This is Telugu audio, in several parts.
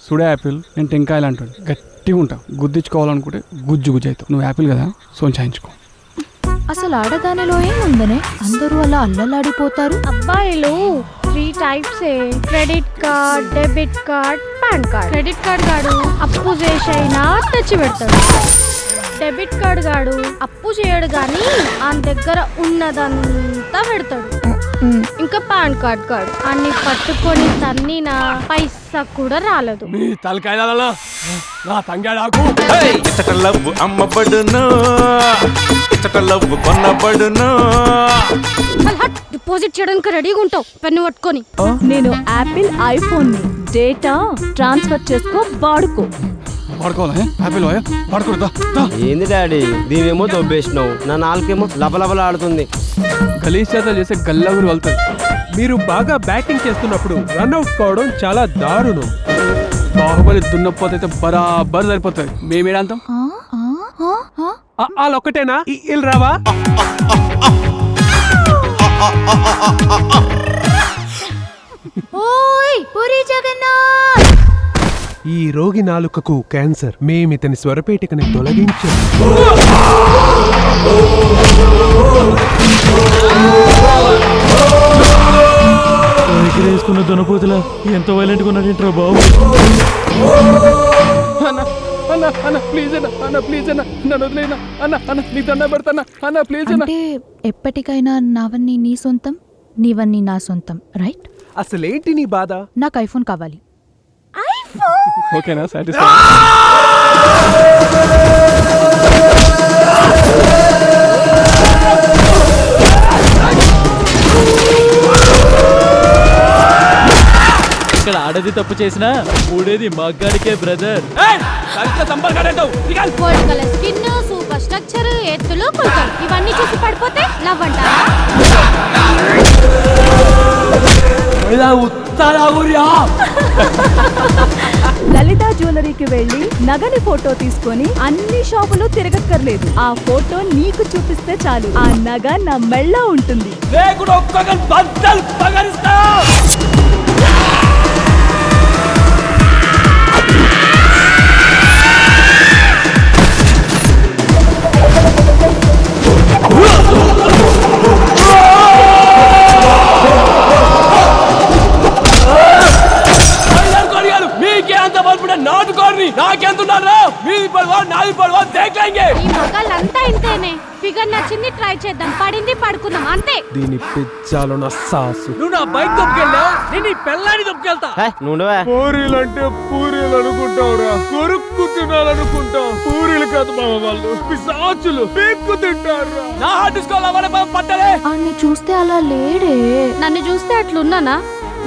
సుడే యాపిల్, నేను టెంకాయలు అంటాడు. గట్టిగా ఉంటా, గుద్దించుకోవాలనుకుంటే గుజ్జు గుజ్జు అవుతావు. నువ్వు యాపిల్ కదా, సోంచాయించుకో. అసలు ఆడదానిలో ఏముందనే అందరూ అలా అల్లలాడిపోతారు. అబ్బాయిలు 3 types, credit card, debit card, pan card. Credit card గాడు అప్పు చేసైనా తెచ్చి పెడతాడు. డెబిట్ కార్డ్ గాడు అప్పు చేయడు గాని ఆయన దగ్గర ఉన్నదంతా పెడతాడు. ఇంకా పాన్ కార్డ్ గాడు అన్ని పట్టుకొని తన్నినా పైసా కూడా రాలేదు. మీ తలకాయల నా తంగాడాకు ఇచ్చట లవ్ అమ్మబడును, ఇచ్చట లవ్ కొన్నబడును. డిపాజిట్ చేయడానికి రెడీగా ఉంటావు పెన్ను పట్టుకొని. నేను యాపిల్ ఐఫోన్ ని డేటా ట్రాన్స్ఫర్ చేసుకో వాడుకో. పడుకోవాలి యాపిల్ పడుకోదా. ఏంది డాడీ దీనేమో దొబ్బేసినావు, నా నాలుకేమో లబలబలాడుతుంది. గలీజ్ చేతలు చేసే గల్లగురు వెళ్తారు. మీరు బాగా బ్యాటింగ్ చేస్తున్నప్పుడు రన్అట్ కావడం చాలా దారుణం. బాహుబలి దున్నపోతే అయితే బరాబర్ సరిపోతుంది. మేమేడంతాం వాళ్ళొక్కటేనా ఇల్లు రావా? ఓయ్ పూరి జగన్నాథ్, ఈ రోగి నాలుకకు క్యాన్సర్, మేమితని స్వరపేటికని తొలగించాం. వేసుకున్న దునపోతులా ఎంత వైలెంట్ గా ఉన్నాడేంట్రా బాబు. అన్న అన్న ప్లీజ్ అన్న, అన్న ప్లీజ్ అన్న, నన్ను వదిలేనా అన్న, అన్న నీకు దండ పెడతానా అన్న ప్లీజ్ అన్న. అంటే ఎప్పటికైనా నావన్నీ నీ సొంతం, నీవన్నీ నా సొంతం, రైట్? అసలేంటి నీ బాధ? నాకు ఐఫోన్ కావాలి. ఓకేనా, సాటిస్ఫై? ఇక్కడ ఆడది తప్పు చేసినా మూడేది మగ్గాడికే brother. Gold colour skin, super structure, ఎత్తులు కొలతలు ఇవన్నీ చూసి పడిపోతే లవ్ అంటారా? లలిత జ్యువెలరీకి వెళ్ళి నగని ఫోటో తీసుకొని అన్ని షాపులు తిరగక్కర్లేదు. ఆ ఫోటో నీకు చూపిస్తే చాలు, ఆ నగ నా మెళ్ళ ఉంటుంది. ఈ మగాళ్ళంతా ఇంతేనే. ఫిగర్ నచ్చింది ట్రై చేద్దాం, పడింది పడుకుందాం అంతే. దీని పిజ్జాలో నా సాసు. నువ్వు నా బైక్ దొబ్బకెళ్ళా, నేను నీ పెళ్ళాన్ని దొబ్బకెళ్తా. నువ్వే పూరీలంటే పూరీలు అనుకుంటావురా, కొరుక్కు తినాలనుకుంటావు. పూరీలు కాదు మామ, వాళ్ళు పిశాచులు, పీక్కు తింటారు. నా హార్ట్ తీసుకోవాలి పట్టలే. అన్ని చూస్తే అలా లేడే. నన్ను చూస్తే అట్లున్నానా?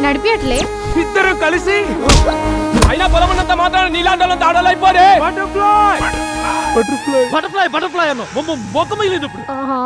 నడిపియట్లే. ఇద్దరు కలిసి అయినా పొలం ఉన్నంత మాత్రం నీలాంటి ఆడాలైపోరే. బటర్ఫ్లై బటర్ఫ్లై బటర్ఫ్లై అన్న బొక్క మిగిలింది ఇప్పుడు. ఆహా